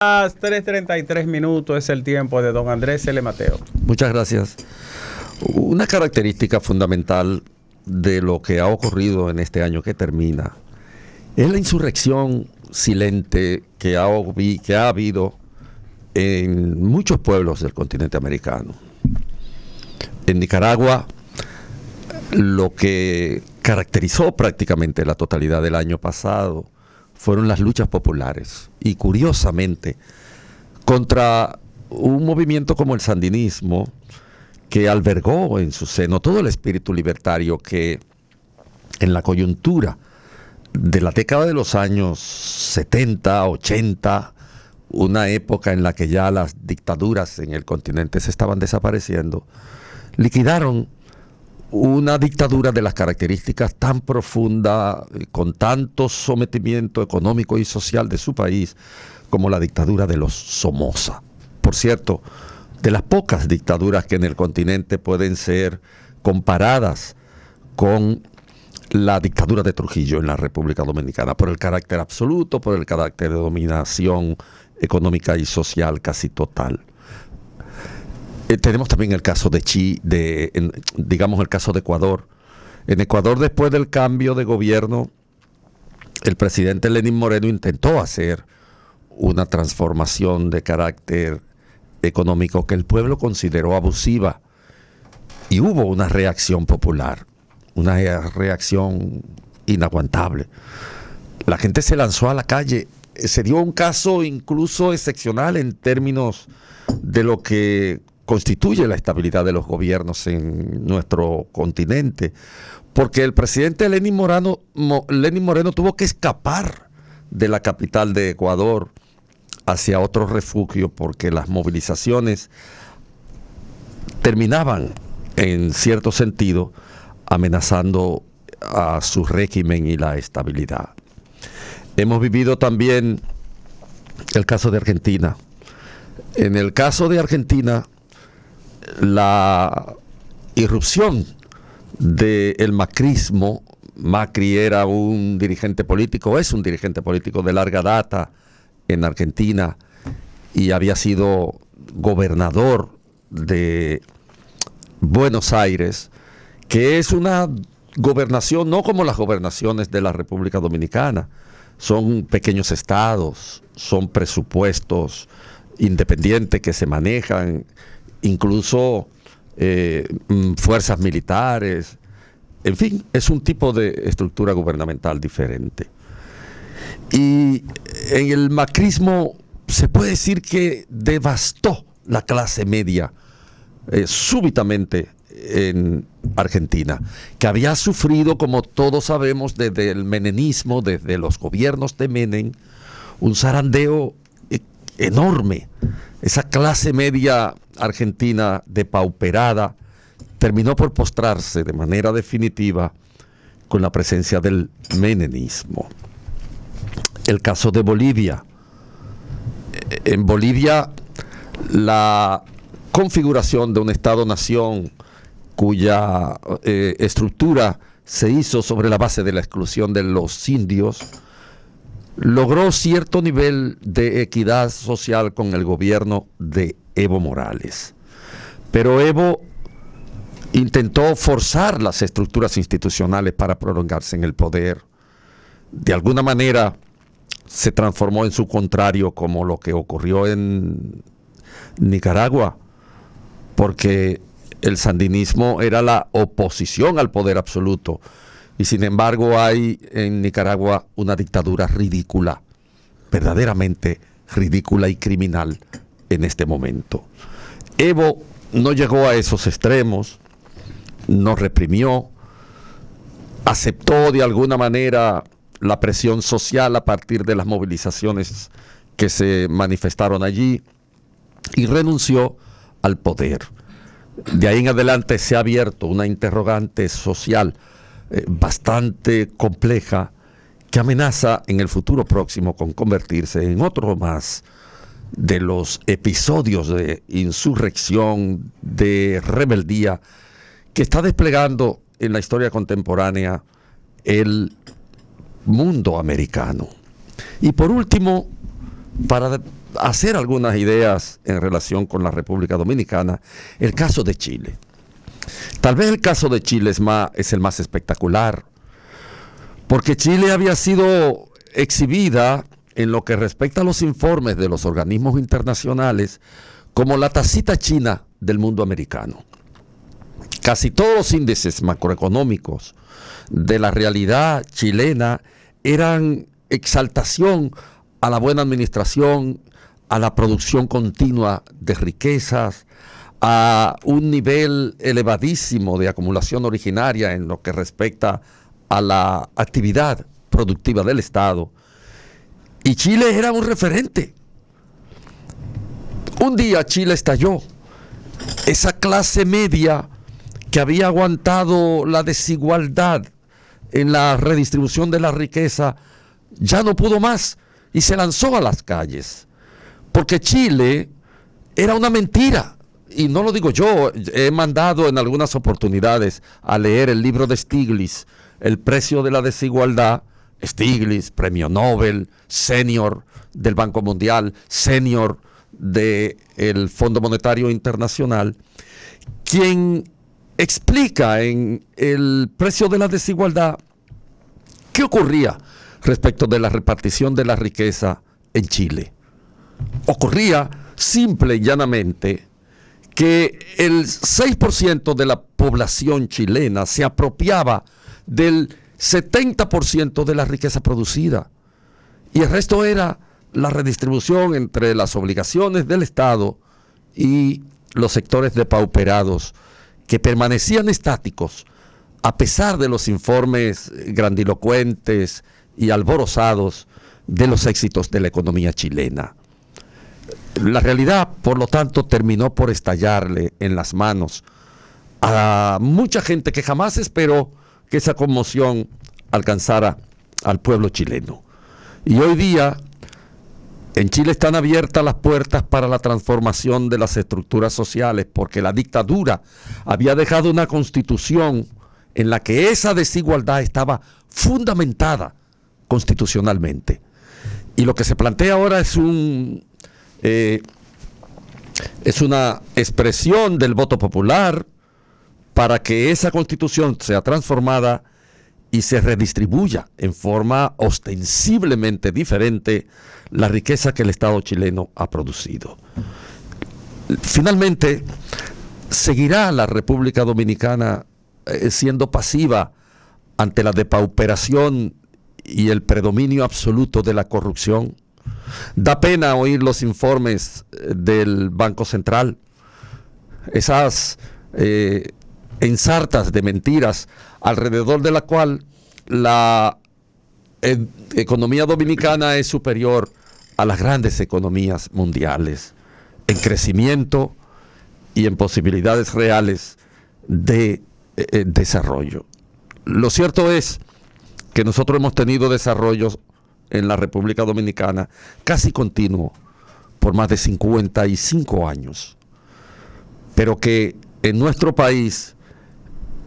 Las 3:33 es el tiempo de don Andrés L. Mateo. Muchas gracias. Una característica fundamental de lo que ha ocurrido en este año que termina es la insurrección silente que ha habido en muchos pueblos del continente americano. En Nicaragua, lo que caracterizó prácticamente la totalidad del año pasado fueron las luchas populares, y curiosamente contra un movimiento como el sandinismo, que albergó en su seno todo el espíritu libertario que en la coyuntura de la década de los años 70, 80, una época en la que ya las dictaduras en el continente se estaban desapareciendo, liquidaron una dictadura de las características tan profundas, con tanto sometimiento económico y social de su país, como la dictadura de los Somoza. Por cierto, de las pocas dictaduras que en el continente pueden ser comparadas con la dictadura de Trujillo en la República Dominicana, por el carácter absoluto, por el carácter de dominación económica y social casi total. Tenemos también el caso de digamos el caso de Ecuador. En Ecuador, después del cambio de gobierno, el presidente Lenín Moreno intentó hacer una transformación de carácter económico que el pueblo consideró abusiva, y hubo una reacción popular, una reacción inaguantable. La gente se lanzó a la calle. Se dio un caso incluso excepcional en términos de lo que constituye la estabilidad de los gobiernos en nuestro continente, porque el presidente Lenín Moreno tuvo que escapar de la capital de Ecuador hacia otro refugio, porque las movilizaciones terminaban, en cierto sentido, amenazando a su régimen y la estabilidad. Hemos vivido también el caso de Argentina. En el caso de Argentina, la irrupción del macrismo. Macri era un dirigente político, es un dirigente político de larga data en Argentina, y había sido gobernador de Buenos Aires, que es una gobernación no como las gobernaciones de la República Dominicana. Son pequeños estados, son presupuestos independientes que se manejan, incluso fuerzas militares. En fin, es un tipo de estructura gubernamental diferente. Y en el macrismo se puede decir que devastó la clase media súbitamente en Argentina, que había sufrido, como todos sabemos, desde el menemismo, desde los gobiernos de Menem, un zarandeo enorme. Esa clase media argentina depauperada terminó por postrarse de manera definitiva con la presencia del menemismo. El caso de Bolivia. En Bolivia, la configuración de un Estado-nación cuya estructura se hizo sobre la base de la exclusión de los indios, logró cierto nivel de equidad social con el gobierno de Evo Morales. Pero Evo intentó forzar las estructuras institucionales para prolongarse en el poder. De alguna manera se transformó en su contrario, como lo que ocurrió en Nicaragua, porque el sandinismo era la oposición al poder absoluto, y sin embargo hay en Nicaragua una dictadura ridícula, verdaderamente ridícula y criminal en este momento. Evo no llegó a esos extremos, no reprimió, aceptó de alguna manera la presión social a partir de las movilizaciones que se manifestaron allí, y renunció al poder. De ahí en adelante se ha abierto una interrogante social bastante compleja, que amenaza en el futuro próximo con convertirse en otro más de los episodios de insurrección, de rebeldía, que está desplegando en la historia contemporánea el mundo americano. Y por último, para hacer algunas ideas en relación con la República Dominicana, el caso de Chile. Tal vez el caso de Chile es el más espectacular, porque Chile había sido exhibida en lo que respecta a los informes de los organismos internacionales como la tacita china del mundo americano. Casi todos los índices macroeconómicos de la realidad chilena eran exaltación a la buena administración, a la producción continua de riquezas, a un nivel elevadísimo de acumulación originaria en lo que respecta a la actividad productiva del Estado. Y Chile era un referente. Un día Chile estalló. Esa clase media que había aguantado la desigualdad en la redistribución de la riqueza ya no pudo más y se lanzó a las calles. Porque Chile era una mentira. Y no lo digo yo, he mandado en algunas oportunidades a leer el libro de Stiglitz, El precio de la desigualdad. Stiglitz, premio Nobel, senior del Banco Mundial, senior del Fondo Monetario Internacional, quien explica en El precio de la desigualdad qué ocurría respecto de la repartición de la riqueza en Chile. Ocurría simple y llanamente que el 6% de la población chilena se apropiaba del 70% de la riqueza producida, y el resto era la redistribución entre las obligaciones del Estado y los sectores depauperados que permanecían estáticos a pesar de los informes grandilocuentes y alborozados de los éxitos de la economía chilena. La realidad, por lo tanto, terminó por estallarle en las manos a mucha gente que jamás esperó que esa conmoción alcanzara al pueblo chileno. Y hoy día en Chile están abiertas las puertas para la transformación de las estructuras sociales, porque la dictadura había dejado una constitución en la que esa desigualdad estaba fundamentada constitucionalmente. Y lo que se plantea ahora es una expresión del voto popular para que esa constitución sea transformada y se redistribuya en forma ostensiblemente diferente la riqueza que el Estado chileno ha producido. Finalmente, ¿seguirá la República Dominicana siendo pasiva ante la depauperación y el predominio absoluto de la corrupción? Da pena oír los informes del Banco Central, esas ensartas de mentiras alrededor de la cual la economía dominicana es superior a las grandes economías mundiales en crecimiento y en posibilidades reales de desarrollo. Lo cierto es que nosotros hemos tenido desarrollos en la República Dominicana casi continuo por más de 55 años, pero que en nuestro país,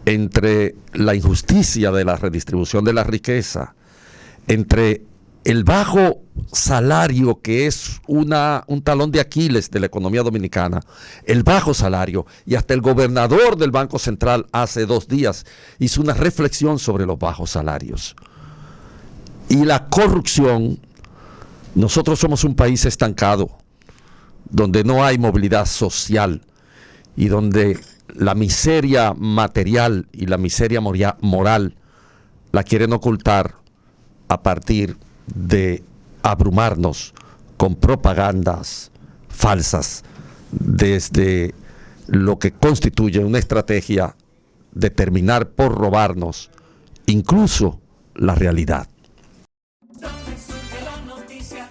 entre la injusticia de la redistribución de la riqueza, entre el bajo salario, que es un talón de Aquiles de la economía dominicana, el bajo salario, y hasta el gobernador del Banco Central hace 2 días hizo una reflexión sobre los bajos salarios. Y la corrupción, nosotros somos un país estancado, donde no hay movilidad social y donde la miseria material y la miseria moral la quieren ocultar a partir de abrumarnos con propagandas falsas desde lo que constituye una estrategia de terminar por robarnos incluso la realidad. Donde surge la noticia,